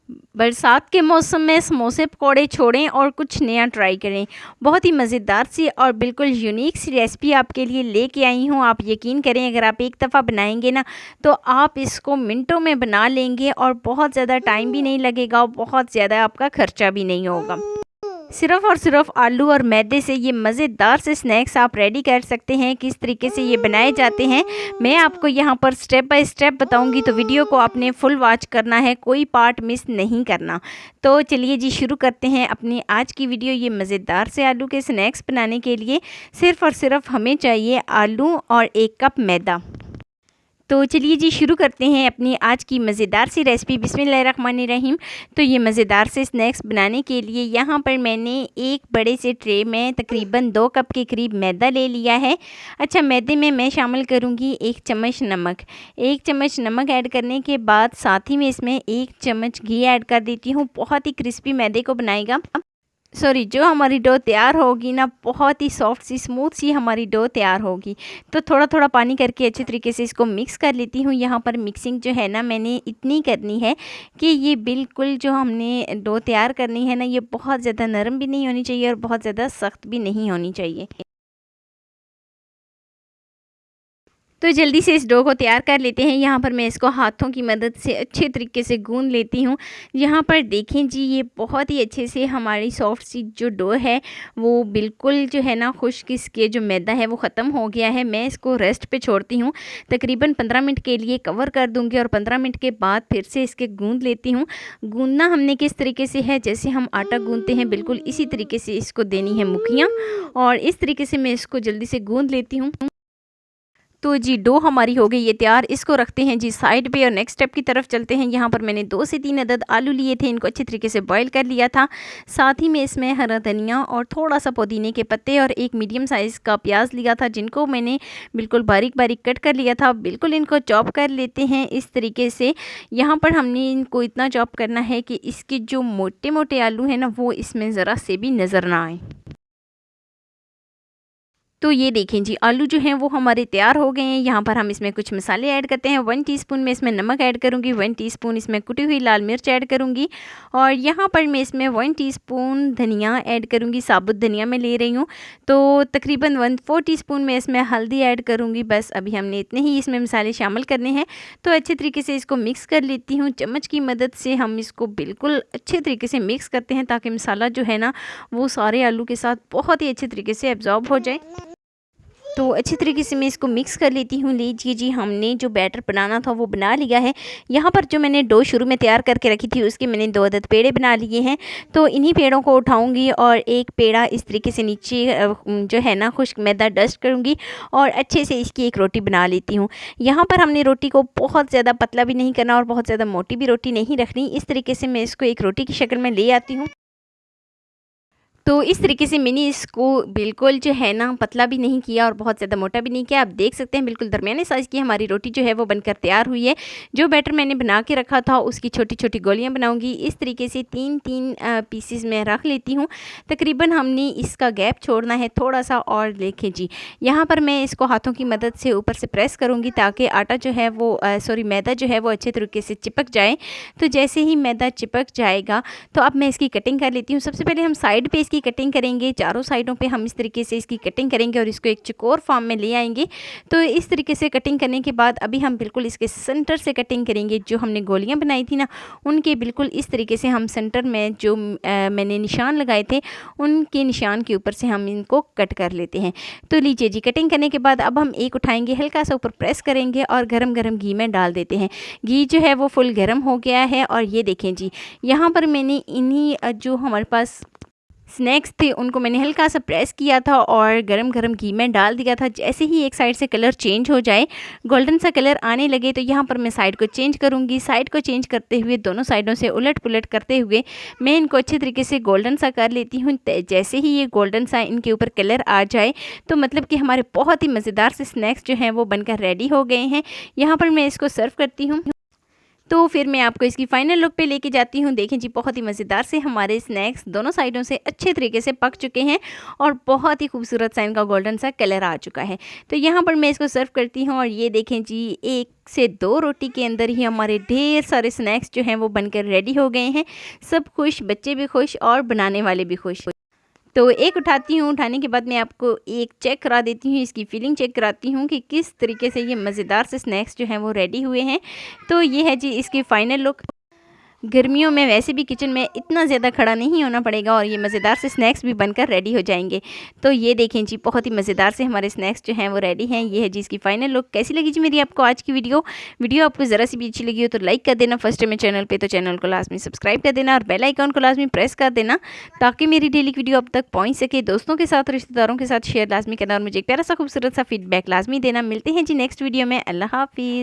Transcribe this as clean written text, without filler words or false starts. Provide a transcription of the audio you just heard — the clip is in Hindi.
बरसात के मौसम में समोसे पकौड़े छोड़ें और कुछ नया ट्राई करें। बहुत ही मज़ेदार सी और बिल्कुल यूनिक सी रेसिपी आपके लिए लेके आई हूँ। आप यकीन करें, अगर आप एक दफ़ा बनाएंगे ना तो आप इसको मिनटों में बना लेंगे और बहुत ज़्यादा टाइम भी नहीं लगेगा और बहुत ज़्यादा आपका खर्चा भी नहीं होगा। सिर्फ़ और सिर्फ आलू और मैदे से ये मज़ेदार से स्नैक्स आप रेडी कर सकते हैं। किस तरीके से ये बनाए जाते हैं मैं आपको यहाँ पर स्टेप बाय स्टेप बताऊंगी, तो वीडियो को आपने फुल वॉच करना है, कोई पार्ट मिस नहीं करना। तो चलिए जी शुरू करते हैं अपनी आज की वीडियो। ये मज़ेदार से आलू के स्नैक्स बनाने के लिए सिर्फ़ और सिर्फ हमें चाहिए आलू और 1 कप मैदा। तो चलिए जी शुरू करते हैं अपनी आज की मज़ेदार सी रेसिपी। बिस्मिल्लाहिर्रहमानिर्रहीम। तो ये मज़ेदार से स्नैक्स बनाने के लिए यहाँ पर मैंने एक बड़े से ट्रे में तकरीबन 2 कप के करीब मैदा ले लिया है। अच्छा, मैदे में मैं शामिल करूँगी 1 चम्मच नमक। 1 चम्मच नमक ऐड करने के बाद साथ ही में इसमें 1 चम्मच घी ऐड कर देती हूँ। बहुत ही क्रिस्पी मैदे को बनाएगा। जो हमारी डो तैयार होगी ना, बहुत ही सॉफ्ट सी स्मूथ सी हमारी डो तैयार होगी। तो थोड़ा थोड़ा पानी करके अच्छे तरीके से इसको मिक्स कर लेती हूँ। यहाँ पर मिक्सिंग जो है ना मैंने इतनी करनी है कि ये बिल्कुल जो हमने डो तैयार करनी है ना, ये बहुत ज़्यादा नरम भी नहीं होनी चाहिए और बहुत ज़्यादा सख्त भी नहीं होनी चाहिए। तो जल्दी से इस डो को तैयार कर लेते हैं। यहाँ पर मैं इसको हाथों की मदद से अच्छे तरीके से गूंद लेती हूँ। यहाँ पर देखें जी, ये बहुत ही अच्छे से हमारी सॉफ्ट सी जो डो है वो बिल्कुल जो है ना खुश्क, इसके जो मैदा है वो ख़त्म हो गया है। मैं इसको रेस्ट पे छोड़ती हूँ, तकरीबन 15 मिनट के लिए कवर कर दूँगी और 15 मिनट के बाद फिर से इसके गूंद लेती हूँ। गूंदना हमने किस तरीके से है, जैसे हम आटा गूंदते हैं बिल्कुल इसी तरीके से इसको देनी है मुखियाँ, और इस तरीके से मैं इसको जल्दी से गूंद लेती हूँ। तो जी डो हमारी हो गई है तैयार। इसको रखते हैं जी साइड पे और नेक्स्ट स्टेप की तरफ चलते हैं। यहाँ पर मैंने 2 से 3 अदद आलू लिए थे, इनको अच्छे तरीके से बॉईल कर लिया था। साथ ही में इसमें हरा धनिया और थोड़ा सा पुदीने के पत्ते और एक मीडियम साइज़ का प्याज लिया था, जिनको मैंने बिल्कुल बारीक बारीक कट कर लिया था। बिल्कुल इनको चॉप कर लेते हैं इस तरीके से। यहाँ पर हमने इनको इतना चॉप करना है कि इसके जो मोटे मोटे आलू हैं ना वो इसमें ज़रा से भी नज़र ना आए। तो ये देखें जी, आलू जो हैं वो हमारे तैयार हो गए हैं। यहाँ पर हम इसमें कुछ मसाले ऐड करते हैं। 1 टीस्पून में इसमें नमक ऐड करूँगी, 1 टीस्पून इसमें कुटी हुई लाल मिर्च ऐड करूँगी, और यहाँ पर मैं इसमें 1 टीस्पून धनिया ऐड करूँगी। साबुत धनिया मैं ले रही हूँ। तो तकरीबन 1/4 टीस्पून में इसमें हल्दी ऐड करूँगी। बस अभी हमने इतने ही इसमें मसाले शामिल करने हैं। तो अच्छे तरीके से इसको मिक्स कर लेती हूँ। चम्मच की मदद से हम इसको बिल्कुल अच्छे तरीके से मिक्स करते हैं ताकि मसाला जो है ना वो सारे आलू के साथ बहुत ही अच्छे तरीके से एब्जॉर्ब हो जाए। तो अच्छी तरीके से मैं इसको मिक्स कर लेती हूँ। लीजिए जी, हमने जो बैटर बनाना था वो बना लिया है। यहाँ पर जो मैंने डो शुरू में तैयार करके रखी थी उसके मैंने 2 अदद पेड़े बना लिए हैं। तो इन्हीं पेड़ों को उठाऊंगी और एक पेड़ा इस तरीके से नीचे जो है ना खुश्क मैदा डस्ट करूँगी और अच्छे से इसकी एक रोटी बना लेती हूँ। यहाँ पर हमने रोटी को बहुत ज़्यादा पतला भी नहीं करना और बहुत ज़्यादा मोटी भी रोटी नहीं रखनी। इस तरीके से मैं इसको एक रोटी की शक्ल में ले आती हूँ। तो इस तरीके से मैंने इसको बिल्कुल जो है ना पतला भी नहीं किया और बहुत ज़्यादा मोटा भी नहीं किया। आप देख सकते हैं बिल्कुल दरमियाने साइज़ की हमारी रोटी जो है वो बनकर तैयार हुई है। जो बैटर मैंने बना के रखा था उसकी छोटी छोटी गोलियां बनाऊंगी। इस तरीके से 3-3 पीसेस में रख लेती हूँ। तकरीबन हमने इसका गैप छोड़ना है थोड़ा सा। और देखें जी, यहाँ पर मैं इसको हाथों की मदद से ऊपर से प्रेस करूँगी ताकि आटा जो है वो मैदा जो है वो अच्छे तरीके से चिपक जाए। तो जैसे ही मैदा चिपक जाएगा तो अब मैं इसकी कटिंग कर लेती हूँ। सबसे पहले हम साइड पे इसकी कटिंग करेंगे, चारों साइडों पे हम इस तरीके से इसकी कटिंग करेंगे और इसको एक चौकोर फॉर्म में ले आएंगे। तो इस तरीके से कटिंग करने के बाद अभी हम बिल्कुल इसके सेंटर से कटिंग करेंगे। जो हमने गोलियां बनाई थी ना उनके बिल्कुल इस तरीके से हम सेंटर में जो मैंने निशान लगाए थे उनके निशान के ऊपर से हम इनको कट कर लेते हैं। तो लीजिए जी, कटिंग करने के बाद अब हम एक उठाएंगे, हल्का सा ऊपर प्रेस करेंगे और गरम गरम घी में डाल देते हैं। घी जो है वो फुल गरम हो गया है और ये देखें जी, यहाँ पर मैंने इन्हीं जो हमारे पास स्नैक्स थे उनको मैंने हल्का सा प्रेस किया था और गरम गरम घी में डाल दिया था। जैसे ही एक साइड से कलर चेंज हो जाए, गोल्डन सा कलर आने लगे, तो यहाँ पर मैं साइड को चेंज करूँगी। साइड को चेंज करते हुए दोनों साइडों से उलट पुलट करते हुए मैं इनको अच्छे तरीके से गोल्डन सा कर लेती हूँ। जैसे ही ये गोल्डन सा इनके ऊपर कलर आ जाए तो मतलब कि हमारे बहुत ही मज़ेदार से स्नैक्स जो हैं वो बनकर रेडी हो गए हैं। यहाँ पर मैं इसको सर्व करती हूँ। तो फिर मैं आपको इसकी फाइनल लुक पे लेके जाती हूँ। देखें जी, बहुत ही मज़ेदार से हमारे स्नैक्स दोनों साइडों से अच्छे तरीके से पक चुके हैं और बहुत ही खूबसूरत सा इनका गोल्डन सा कलर आ चुका है। तो यहाँ पर मैं इसको सर्व करती हूँ और ये देखें जी, 1 से 2 रोटी के अंदर ही हमारे ढेर सारे स्नैक्स जो हैं वो बनकर रेडी हो गए हैं। सब खुश, बच्चे भी खुश और बनाने वाले भी खुश। तो एक उठाती हूँ, उठाने के बाद मैं आपको एक चेक करा देती हूँ, इसकी फीलिंग चेक कराती हूँ कि किस तरीके से ये मज़ेदार से स्नैक्स जो हैं वो रेडी हुए हैं। तो ये है जी इसकी फ़ाइनल लुक। गर्मियों में वैसे भी किचन में इतना ज़्यादा खड़ा नहीं होना पड़ेगा और ये मज़ेदार से स्नैक्स भी बनकर रेडी हो जाएंगे। तो ये देखें जी, बहुत ही मज़ेदार से हमारे स्नैक्स जो हैं वो रेडी हैं। ये है जी इसकी फ़ाइनल लुक। कैसी लगी जी मेरी आपको आज की वीडियो आपको ज़रा सी भी अच्छी लगी हो तो लाइक कर देना। फर्स्ट टाइम है चैनल पे तो चैनल को लाजमी सब्सक्राइब कर देना और बेल आइकॉन को लाजमी प्रेस कर देना ताकि मेरी डेली वीडियो अब तक पहुँच सके। दोस्तों के साथ, रिश्तेदारों के साथ शेयर लाजमी करना और मुझे एक प्यारा सा खूबसूरत सा फीडबैक लाजमी देना। मिलते हैं जी नेक्स्ट वीडियो में। अल्लाह हाफिज़।